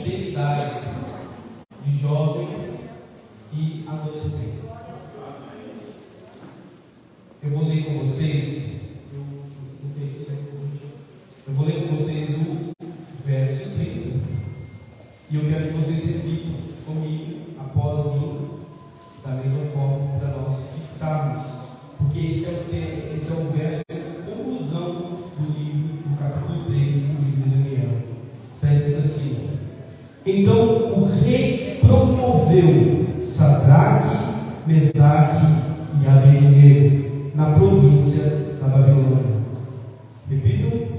fidelidade de jovens e adolescentes. Eu vou ler com vocês, o verso 30, e eu quero que vocês repitam comigo após mim, da mesma forma, para nós fixarmos, porque esse é o tema, esse é o verso de conclusão do livro, do capítulo 3 do livro de Daniel. Está escrito assim: então o rei promoveu Sadraque, Mesaque e Abednego na província da Babilônia. Repitam.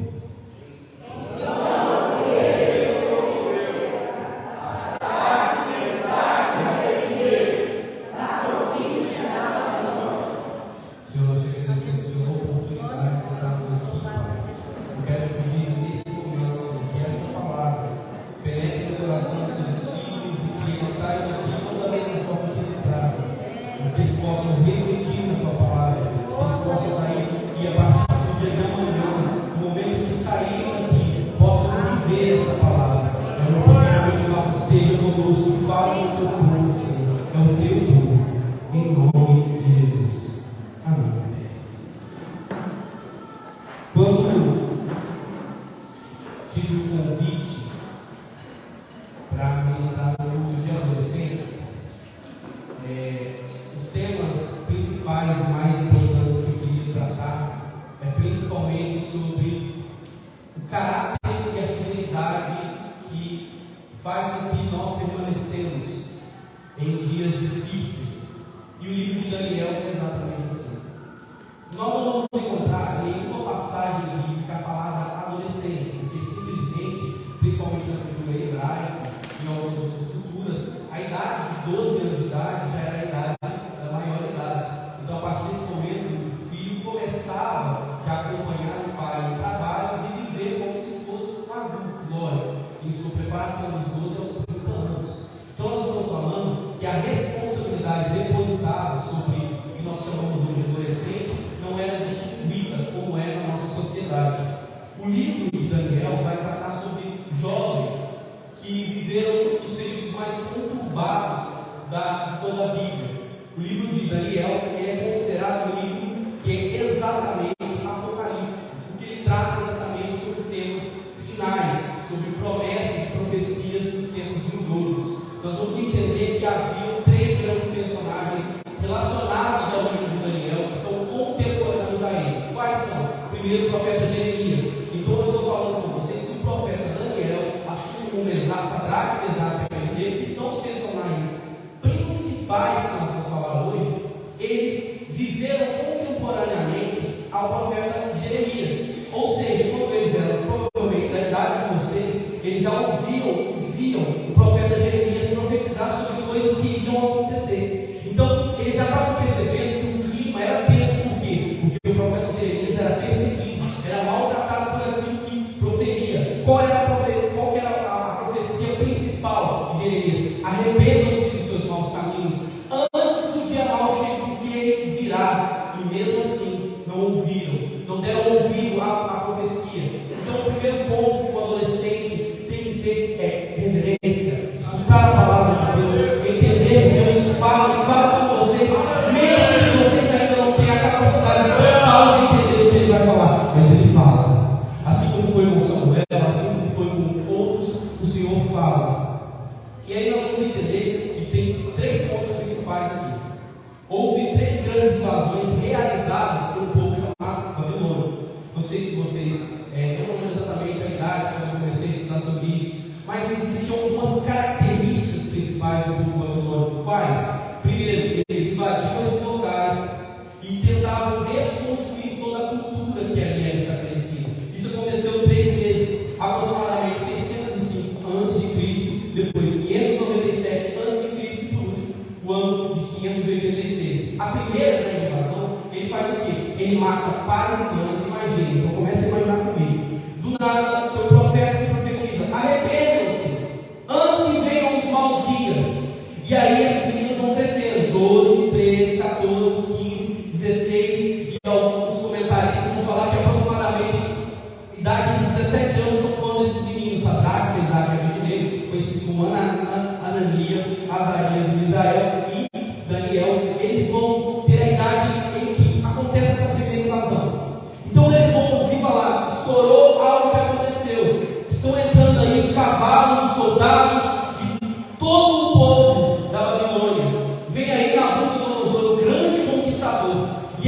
idade de 17 anos são quando esses meninos, Sadraque, Mesaque e Abednego, conhecidos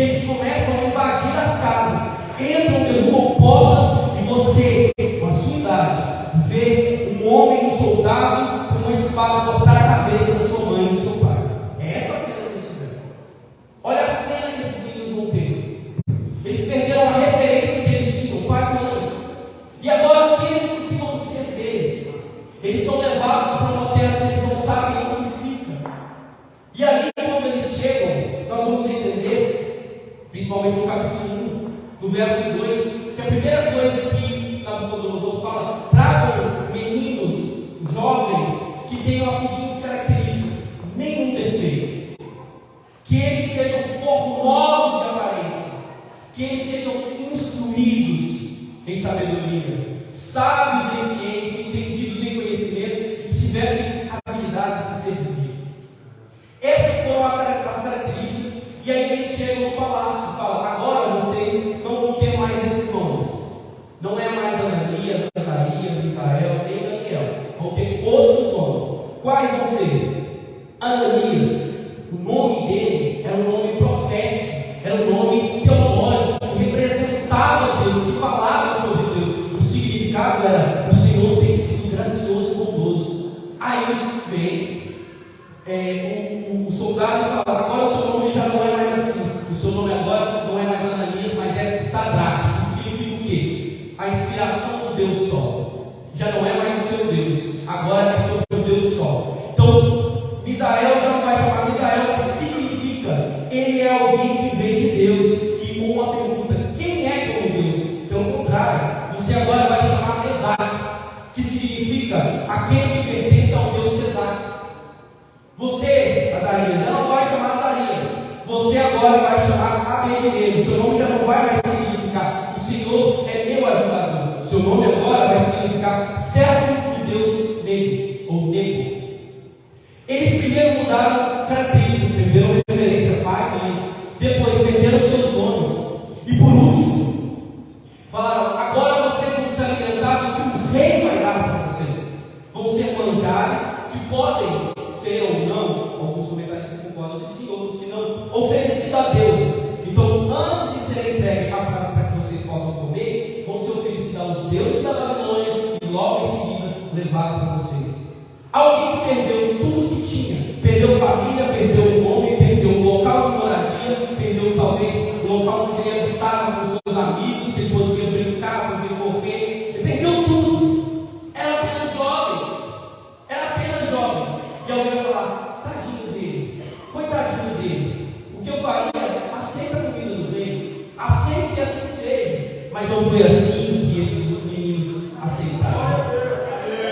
eles começam a invadir as casas, entram, derrubam portas, e você, com a sua idade, vê um homem, um soldado, com uma espada cortar a cabeça da sua mãe e do seu pai. É essa a cena que eles tiveram. Olha a cena que esses meninos vão ter. Eles perderam a referência que eles tinham, pai e mãe. E agora o que vão ser deles? Eles são levados para uma terra que eles não sabem onde fica. E ali, quando eles chegam, nós vamos entender, principalmente no capítulo 1, no verso 2, que a primeira coisa que Nabucodonosor fala: tragam meninos, jovens, que tenham as seguintes características: nenhum defeito, que eles sejam formosos de aparência, que eles sejam instruídos em sabedoria, sábios em ciência, entendidos em conhecimento, que tivessem habilidades de servir. Essas foram as características. E aí eles chegam no palácio e falam: agora vocês não vão ter mais esses nomes. Não é mais Ananias, Azarias, Misael, nem Daniel. Vão ter outros nomes. Quais vão ser? Ananias, o nome dele era um nome profético, era um nome teológico, que representava Deus, que falava sobre Deus. O significado era: o Senhor tem sido gracioso e bondoso. Aí vem o soldado fala: agora o seu nome já não é mais assim. O seu nome agora não é mais Ananias, mas é Sadraque, que significa o quê? A inspiração do Deus Sol. Já não é mais o seu Deus, agora é sobre o Deus Sol. Então, Misael já não vai chamar Misael, que significa ele é alguém que vem de Deus. E com uma pergunta: quem é como Deus? Pelo contrário, você agora vai chamar Mesaque, que significa aquele que pertence ao Deus Mesaque. Você, Azarias, já não vai chamar Azarias. Você agora vai chamar Abednego. Seu nome já não vai mais significar: o Senhor é meu ajudador. Seu nome agora vai significar servo do Deus negro, ou negro. Eles primeiro mudaram características, perderam referência, pai e mãe. Depois perderam seus nomes. E por último, falaram: agora vocês vão se alimentar do que o rei vai dar para vocês. Vão ser manjares que podem ser ou não, alguns comentaristas concordam que sim, outros que não, oferecido a deuses. Então, antes de ser entregue para que vocês possam comer, vão ser oferecidos aos deuses da Babilônia e logo em seguida levado para vocês. Alguém que perdeu tudo que tinha, perdeu família, perdeu o nome, perdeu o local de moradia, perdeu talvez o local onde ele habitava com seus amigos, que ele podia brincar, podia correr, ele perdeu tudo. Eram apenas jovens. E alguém vai falar: tadinho deles, coitadinho deles. O que eu faria? Aceita a comida do rei, aceita que assim seja. Mas não foi assim que esses meninos aceitaram.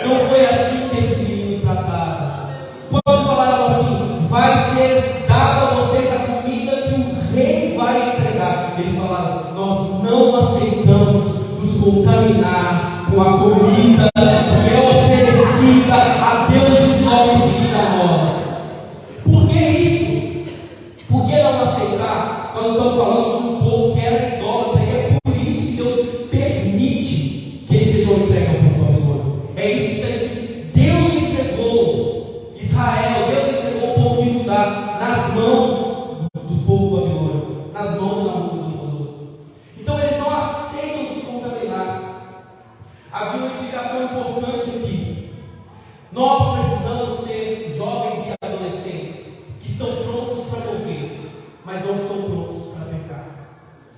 Não foi assim que esses meninos trataram. Quando falaram assim: vai ser dado a vocês a comida que o rei vai entregar, eles falaram: nós não aceitamos nos contaminar com a comida que é oferecida a deuses homens e a nós. Por que isso? Por que não aceitar? Nós estamos falando de um povo que era idólatra, e é por isso que Deus permite que eles sejam entregues ao povo babilônico. É isso que está escrito: Deus entregou Israel, Deus entregou o povo de Judá nas mãos do povo babilônico, nas mãos de Nabucodonosor. Então eles não aceitam se contaminar. Havia uma implicação importante aqui. Nós precisamos ser jovens e adolescentes que estão prontos para morrer, mas não estão prontos para pecar.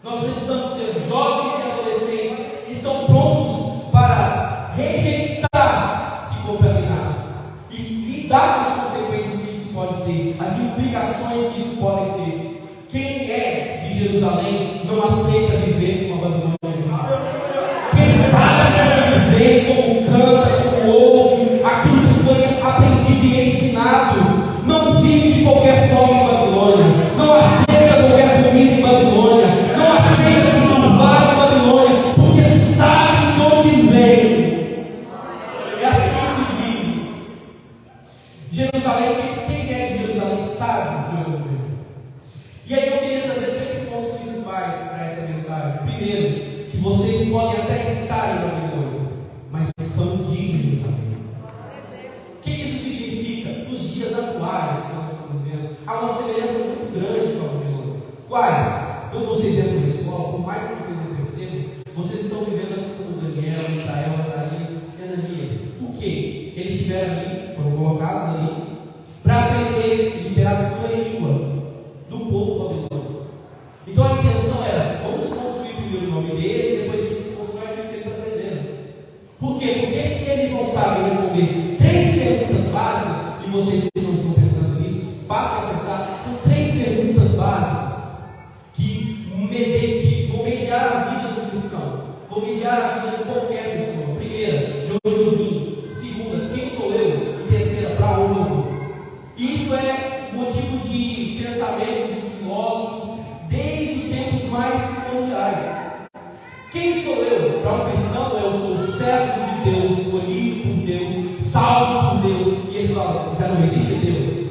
Nós precisamos ser jovens e adolescentes que estão prontos para rejeitar, se contaminar e lidar com as consequências que isso pode ter, as implicações que isso pode ter. Quem é de Jerusalém não aceita viver como a Babilônia. Quem sabe viver como canta, como ouve, aquilo que foi aprendido e ensinado, não vive de qualquer forma em Babilônia, não aceita qualquer comida em Babilônia, não aceita se curvar em Babilônia, porque sabe de onde vem. É assim que vive. Jerusalém, quem é de Jerusalém sabe de onde vem. E aí eu queria trazer 3 pontos principais para essa mensagem. Primeiro, que vocês podem até estar em Babilônia, mas são de Jerusalém. O que isso significa? Nos dias atuais que nós estamos vendo, há uma semelhança muito grande com a Babilônia. Quais? quando vocês entram na escola, por mais que vocês não percebam, vocês estão vivendo assim como Daniel, Israel, Azarias e Ananias. Por quê? Eles estiveram ali, foram colocados ali, para aprender literatura e língua do povo babilônico. Então a intenção era, vamos construir primeiro o nome deles, depois a gente constrói aquilo que eles aprenderam. Por quê? Porque se eles não sabem responder 3 perguntas básicas, e vocês não estão pensando nisso, passem a pensar, são 3 perguntas básicas que vão mediar a vida do cristão, vão mediar a vida de qualquer pessoa. Primeira, de onde eu vim. Segunda, quem sou eu? E terceira, para onde eu vou? Isso é motivo de pensamentos de filósofos desde os tempos mais primordiais. Quem sou eu? Para um cristão, eu sou servo de Deus, escolhido por Deus, salvo por Deus. E eles falam, já não existe Deus.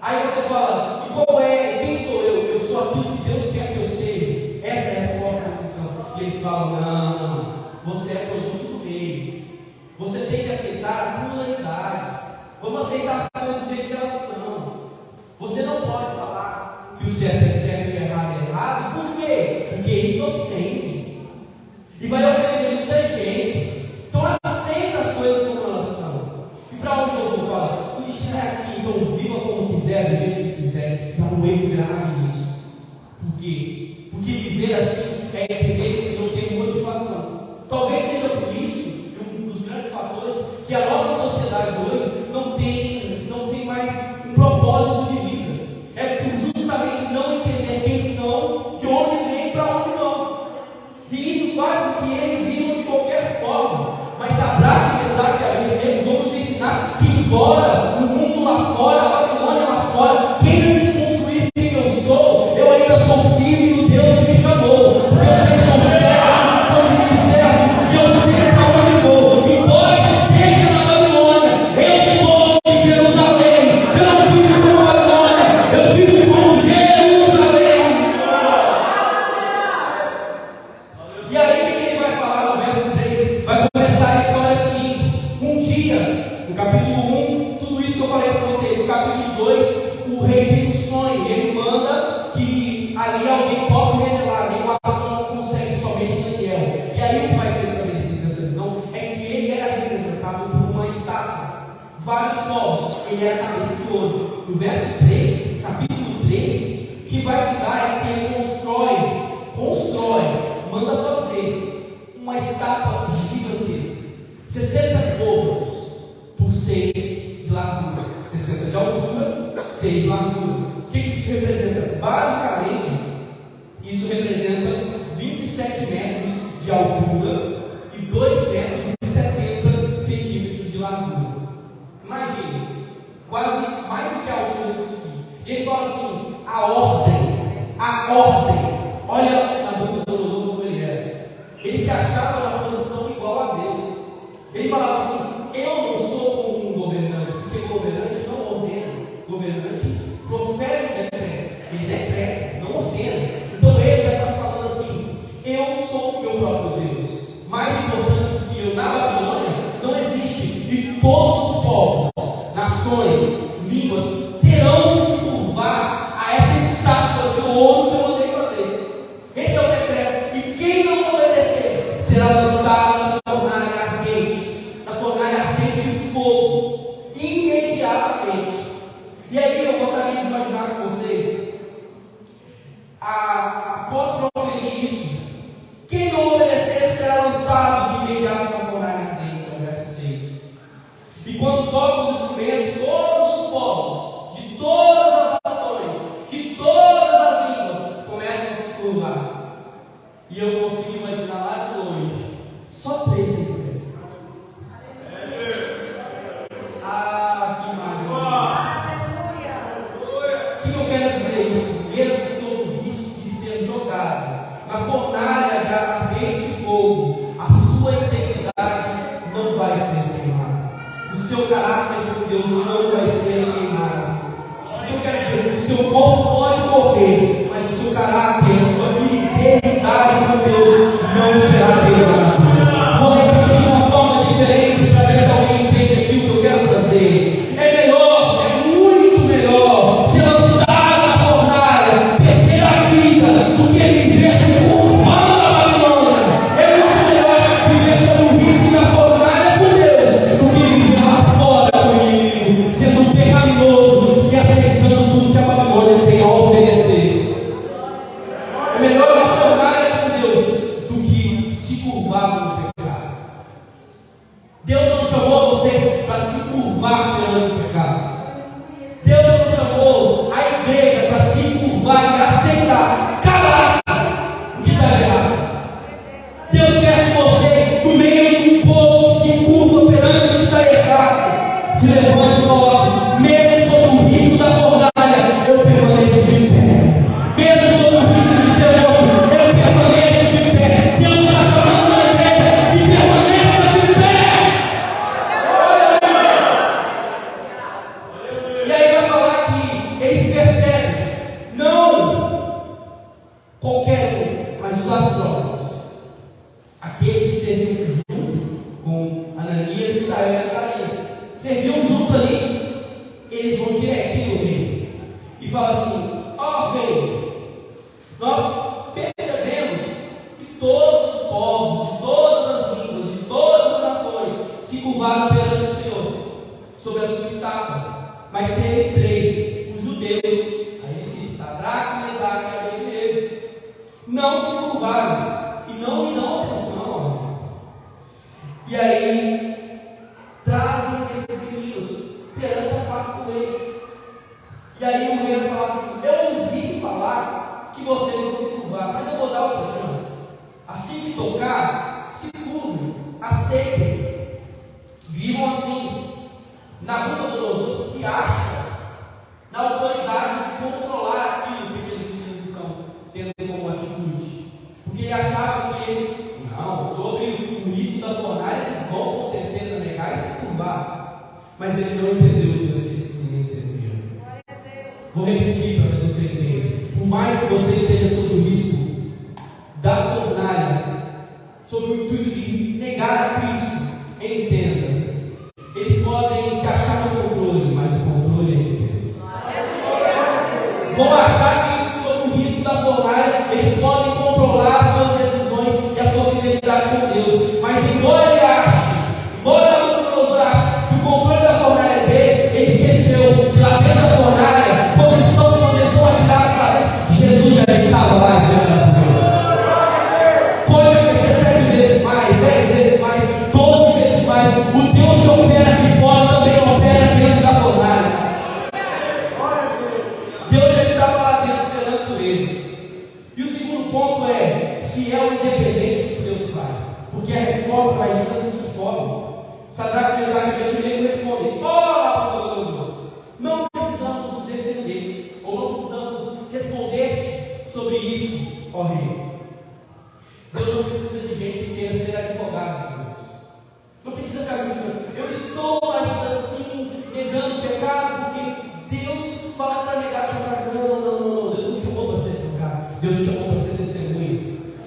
Aí você fala, e qual é? Quem sou eu? Eu sou aquilo que Deus quer que eu seja. Essa é a resposta da cristão. E eles falam, não, você é produto do meio. Você tem que aceitar a pluralidade. Vamos aceitar as coisas do jeito que elas são. Você não pode falar que o certo é certo e o errado é errado. Por quê? Porque isso ofende. E vai ofender muita gente. Então aceita as coisas como elas são. E para onde eu vou falar? O destino é aqui, então viva como quiser, do jeito que quiser. Dá um erro grave nisso. Por quê? Porque viver assim é entender que não tem motivação. Talvez seja por isso, um dos grandes fatores, que a nossa sociedade hoje não tem mais um propósito de vida. É por justamente não entender quem são, de onde vem e para onde vão. E isso faz com que eles vivam de qualquer forma. Mas Sadraque, Mesaque e Abednego vão nos ensinar que, embora o mundo lá fora, a Babilônia lá fora, queira desconstruir quem eu sou, eu ainda sou filho do Deus que me chamou. Porque eu sei que sou servo, eu sou servo, e eu sei para onde vou. Embora esteja na Babilônia, eu sou de Jerusalém. Eu não vivo como Babilônia, eu vivo como Jerusalém. E aí o que ele vai falar no verso 3? Vai começar a história seguinte. Um dia, no capítulo 1, tudo isso que eu falei para vocês. No capítulo 2, o rei tem um sonho. Ele manda que ali alguém possa revelar. Nenhum astro consegue, somente Daniel. E aí o que vai ser estabelecido nessa visão é que ele era representado por uma estátua. Vários povos. Ele era cabeça de ouro. No verso 3, capítulo 3, o que vai se dar é que ele constrói, manda fazer uma estátua gigantesca, 60 côvados por 6 de largura, 60 de altura, 6 de largura. O que isso representa? Basicamente, isso representa 27 metros de altura e 2 metros e 70 centímetros de largura. Imagine, quase mais do que a altura disso aqui. E ele fala assim: a ordem. Olha na boca do Nabucodonosor como ele era. Ele se achava na posição igual a Deus. Ele falava assim: eu não sou como um governante, porque governante não ordena, governante profere um decreto, ele decreta, não ordena. Então ele já está falando assim: eu sou o meu próprio Deus. Mais importante do que eu na Babilônia não existe. E todos os povos, nações, línguas terão que se curvar a essa estátua de ouro que eu mandei fazer. Esse é o decreto. E quem não obedecer será lançado na fornalha ardente de fogo, imediatamente. E aí eu gostaria de imaginar com vocês, após proferir isso, quem não obedecer será lançado de imediato na fornalha ardente, no verso 6. E quando tocam os instrumentos, todos os povos, de todas as nações, de todas as línguas, começam a se curvar. E eu consigo imaginar lá de longe, só 3 em pé. Que maravilha! O que eu quero dizer isso? Mesmo sob o risco de ser jogado na fornalha ardente de fogo, a sua integridade não vai ser queimada. O seu caráter de Deus não vai ser queimado. O que eu quero dizer? O seu corpo pode morrer, mas o seu caráter, a sua fidelidade com Deus não será queimado. Vou repetir de uma forma diferente para ver se alguém entende aquilo que eu quero trazer. É melhor, é muito melhor ser lançado na fornalha, perder a vida, melhor uma fornalha com Deus do que se curvar no pecado. Deus não chamou você para se curvar perante o pecado. Deus não chamou a igreja para se curvar e aceitar cada o que está errado. Deus quer que você, no meio de um povo que se curva perante o que está errado, se levante e coloque, mesmo sob o risco da fornalha, eu permaneço de pé. Mesmo sob o risco de ser morto, eu permaneço de pé. Deus está chamando a igreja que permaneça de pé. E aí vai falar que eles percebem, não qualquer um, mas os astrólogos, aqueles que serviam junto com Ananias, Misael e Azarias, serviam junto ali, eles vão direitinho no rei e falam assim: ó rei, nós percebemos que todos os povos, de todas as línguas, de todas as nações se curvaram perante o Senhor, sobre a sua estátua. Mas teve três, os judeus, aí sim, Sadraque, Mesaque e Abednego, não se curvaram e não lhe dão atenção. E aí trazem esses meninos perante a face do rei. E aí o rei vai falar assim: eu ouvi falar que vocês vão se curvar, mas eu vou dar outra chance. Assim que tocar, se curvem, aceitem. Viram assim. Nabucodonosor se acha na autoridade de controlar aquilo que aqueles meninos estão tendo como atitude, porque ele achava que eles, não, sobre o risco da fornalha, eles vão com certeza negar e se curvar. Mas ele não entendeu o Deus que esses meninos serviam. Vou repetir para ver se você entende. Por mais que você esteja sob o risco da fornalha, sob o intuito de negar a Cristo, entenda. Eles podem se achar no controle, mas o controle é de Deus. Vão achar que, sob o risco da fornalha, eles podem controlar as suas decisões e a sua fidelidade com Deus. Mas embora ele ache, embora Nabucodonosor ache que o controle da fornalha é dele, ele esqueceu que lá dentro da fornalha, quando eles são atirados lá dentro, Jesus já estava lá esperando por eles. Pode acontecer 7 vezes mais, 10 vezes mais, 12 vezes mais. O Deus que opera aqui fora também opera dentro da fornalha. Deus já estava lá dentro esperando por eles. E o segundo ponto é fiel e independente do que Deus faz. Porque a resposta vai vir da seguinte forma: Sadraque, Mesaque e Abednego respondem: Nabucodonosor, não precisamos nos defender, ou não precisamos responder sobre isso, ó rei. Deus não precisa de gente que queira ser advogado de Deus. Não precisa ficar dizendo: eu estou agindo assim, negando o pecado, porque Deus fala para negar o pecado. Não. Deus não te chamou para ser advogado. Deus te chamou para ser testemunha.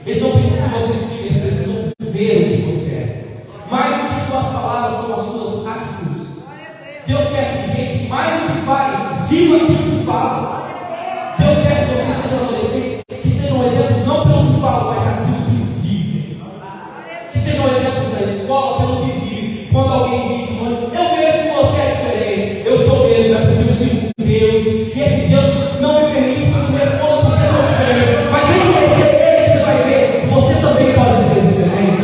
Eles não precisam que você explique, eles precisam ver o que você é. Mais do que suas palavras são as suas atitudes. Deus quer que gente, mais do que fale, viva aquilo que fala. Deus quer que vocês sejam adolescentes que sejam exemplos não pelo que falam, mas aquilo que vivem. Que sejam exemplos da escola pelo que vivem. Quando alguém vive, eu vejo que você é diferente. Eu sou mesmo, é porque eu sirvo Deus. E esse Deus não me permite que eu responda porque eu sou diferente. Mas ele vai ser ele que você vai ver. Você também pode ser diferente.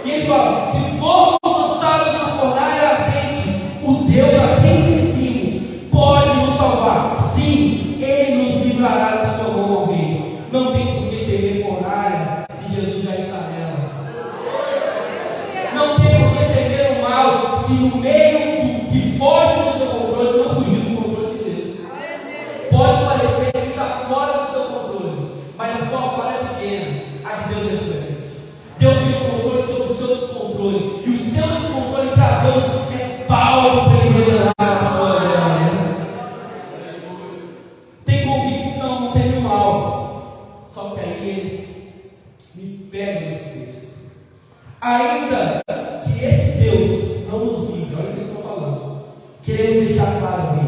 E ele fala: se formos lançados na fornalha ardente, o Deus a quem servimos pode nos salvar. Sim, ele nos livrará da sua mão, ó rei. Não tem por que temer fornalha se Jesus já está nela. Não tem por que temer o mal se no meio do que foge do seu controle não fugir do controle de Deus. Pode parecer que está fora do seu controle, mas a sua alçada é pequena, a de Deus é diferente. Deus tem o controle sobre o seu descontrole, e o seu descontrole para Deus é palco para ele revelar a sua verdade. Tem convicção, não tem o mal. Só que aí eles me pegam nesse texto. Ainda que esse Deus não nos livre, olha o que eles estão falando. Queremos deixar claro, rei,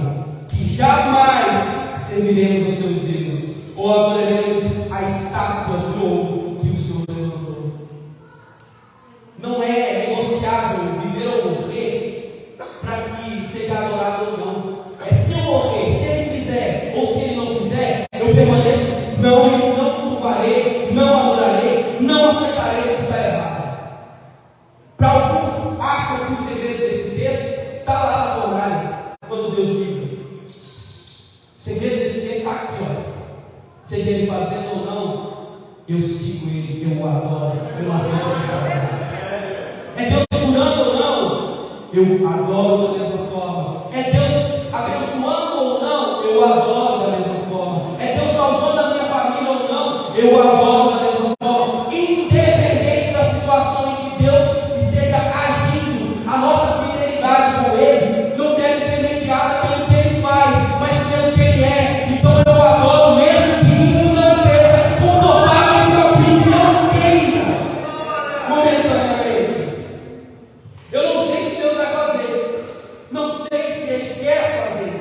que jamais serviremos os seus deuses ou adoraremos a estátua de ouro que o Senhor levantou. Não é negociável viver ou morrer para que seja adorado ou não. É se eu morrer, se ele fizer ou se ele não fizer, eu permaneço não culparei, não adorarei, não aceitarei o que está errado. Para alguns acham que o segredo desse texto está lá na fornalha, quando Deus livra. O segredo desse texto está aqui, ó. Seja ele fazendo ou não, eu sigo ele, eu o adoro, eu aceito o que está errado. É Deus curando ou não, eu adoro da mesma forma. É Deus abençoando ou não, eu adoro da mesma forma. É Deus salvando a minha família ou não, eu adoro da mesma forma. Independente da situação em que Deus esteja agindo, a nossa fidelidade com Ele não deve ser mediada pelo que Ele faz, mas pelo que Ele é. Então eu adoro mesmo que isso não seja confortável para mim, que eu queira momentaneamente. Eu não sei se Deus vai fazer, não sei se Ele quer fazer,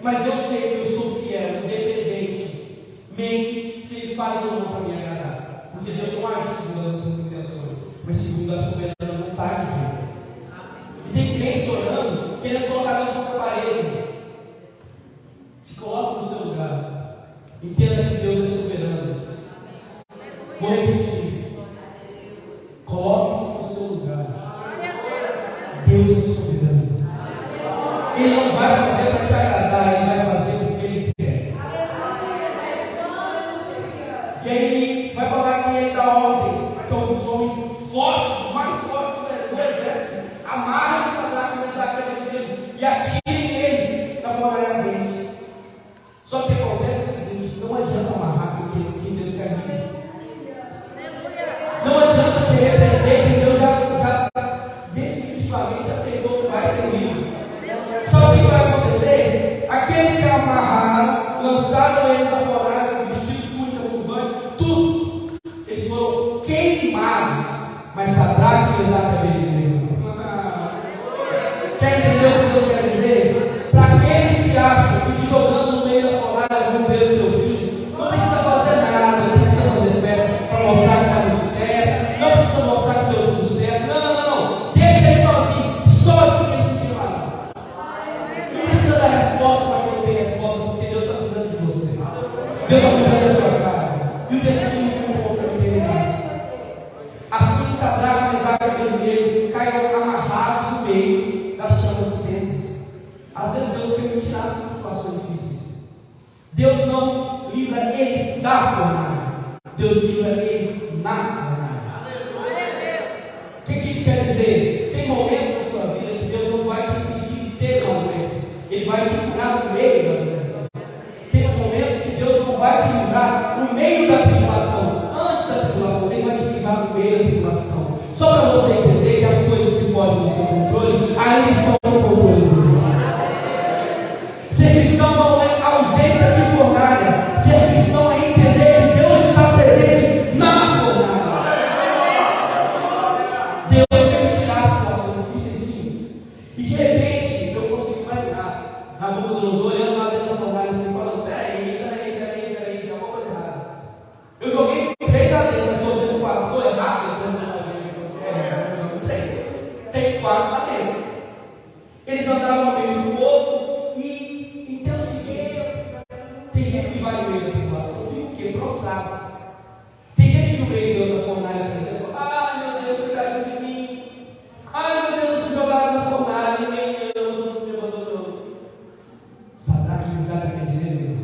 mas eu sei que eu sou fiel, independentemente se Ele faz ou não para me agradar, porque Deus não age segundo as nossas intenções, mas segundo a soberana vontade dele. E tem crente orando, querendo colocar Deus sobre a parede. Se coloque no seu lugar, entenda que Deus é soberano. Vou repetir. Coloque-se no seu lugar. Deus é soberano. Ele não vai fazer para te agradar, Ele vai fazer porque Ele quer. E aí Ele vai falar que Ele dá ordens para que alguns homens fortes, os mais fortes do exército, amarrem Sadraque, Mesaque e Abednego e atirem eles na fornalha ardente. Só que acontece o seguinte: não adianta amarrar porque Deus quer vir. Não adianta querer prender que Deus já definitivamente aceitou que vai ser livre. Sabe o que vai acontecer? Aqueles que amarraram, lançaram eles na fornalha com vestido, túnica, turbante, tudo, eles foram queimados. Mas Sadraque, Mesaque e Abednego. Quer entender o que Deus quer dizer? Para aqueles que acham que te jogando no meio da fornalha vão ver o teu filho, não precisa fazer nada, não precisa fazer festa para mostrar que está no sucesso, não precisa mostrar que deu tudo certo. Não. Deixa ele sozinho, só assim ele se firmar. Não precisa dar resposta para quem não tem resposta, porque Deus está cuidando de você. Deus está cuidando da sua casa. E o testemunho não vou permitir nada. Assim, Sadraque, Mesaque e Abednego caíram amarrados no meio das chamas intensas. Às vezes Deus permitirá essas situações difíceis. Deus não livra eles da fornalha, Deus livra eles na fornalha. O que isso quer dizer? Tem momentos na sua vida que Deus não vai te impedir de ter uma doença, Ele vai te curar no meio da doença. Tem momentos que Deus não vai te livrar no meio da tribulação, antes da tribulação, Ele vai te livrar no meio da tribulação. Só para você entender que as coisas que podem no seu controle ainda estão no controle do Deus. Ser cristão não é ausência de fornalha. Ser cristão é entender que Deus está presente na fornalha. Deus permitirá situações difíceis sim. E de repente eu consigo imaginar Nabucodonosor olhando lá dentro da fornalha assim, falando: peraí, tem alguma coisa errada. Eu joguei 3 lá dentro, mas estou vendo 4. Estou errado? Eu joguei 3. Tem 4 lá dentro. Eles andavam no meio do fogo e então é o seguinte: tem gente que vai no meio da tribulação, fica o quê? Prostrado. Tem gente que no meio da fornalha, por exemplo, meu Deus, cuidado de mim. Meu Deus, eu fui jogado na fornalha, nem eu, todo mundo me abandonou. Sadraque, Mesaque e Abednego.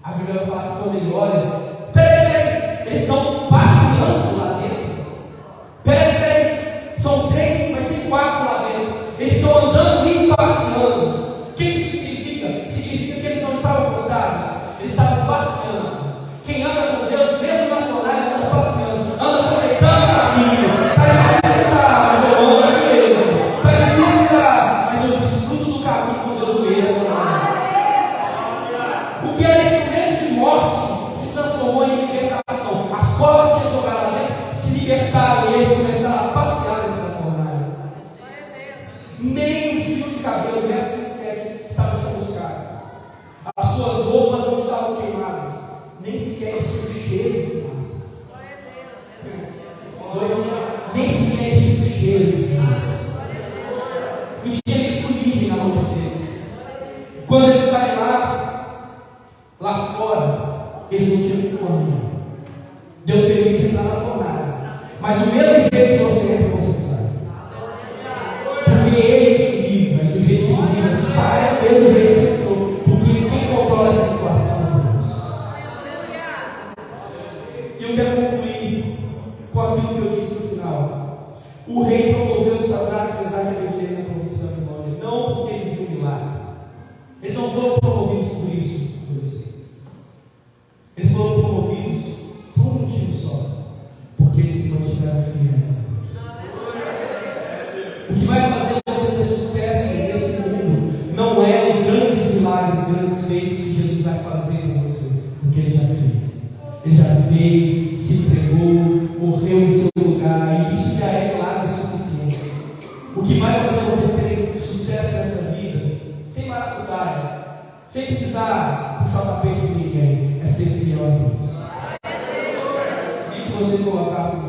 A Bíblia vai falar que quando ele olha, peraí, eles estão passeando lá dentro. Peraí, são 3, mas tem 4 lá dentro. Eles estão andando e passeando. O que isso significa? Significa que eles não estavam postados, eles estavam passeando. Quem anda com Deus, mesmo na fornalha, anda passeando, anda aproveitando o caminho. Mas eu ando assim mesmo. Mas eu desfruto do caminho com Deus no meio da fornalha. Porque era instrumento de morte se transformou em libertação. As cobras que eles jogaram lá dentro se libertaram e eles começaram a passear dentro da fornalha. Nem um fio de cabelo, verso 27, estava chamuscado. As suas roupas não estavam queimadas, nem sequer existia o cheiro de fumaça. Nem sequer existia o cheiro de fumaça. Um cheiro de fuligem na mão de Deus. Quando eles saem lá fora, eles não tinham no caminho. Deus permite entrar na fornalha. Mas do mesmo jeito que você entra, você sai. Porque Ele que vive, do jeito que Ele vive, sai pelo jeito que entrou. Porque quem controla essa situação é Deus. E eu quero concluir com aquilo que eu disse no final. O rei promoveu o Sadraque, Mesaque e Abednego na província da Babilônia, não porque ele viu um milagre. Eles não foram promovidos por isso, por vocês. Eles foram promovidos por um motivo só, porque eles se mantiveram fiéis a Deus. O que vai fazer você ter sucesso nesse mundo não é os grandes milagres, grandes feitos que Jesus vai fazer com você, porque Ele já fez. Ele já veio, se entregou, morreu em seu lugar, e isso já é milagre suficiente. O que vai fazer você ter sucesso nessa vida, sem maracutaia, sem precisar puxar o tapete de ninguém, é ser fiel a Deus. E que vocês colocassem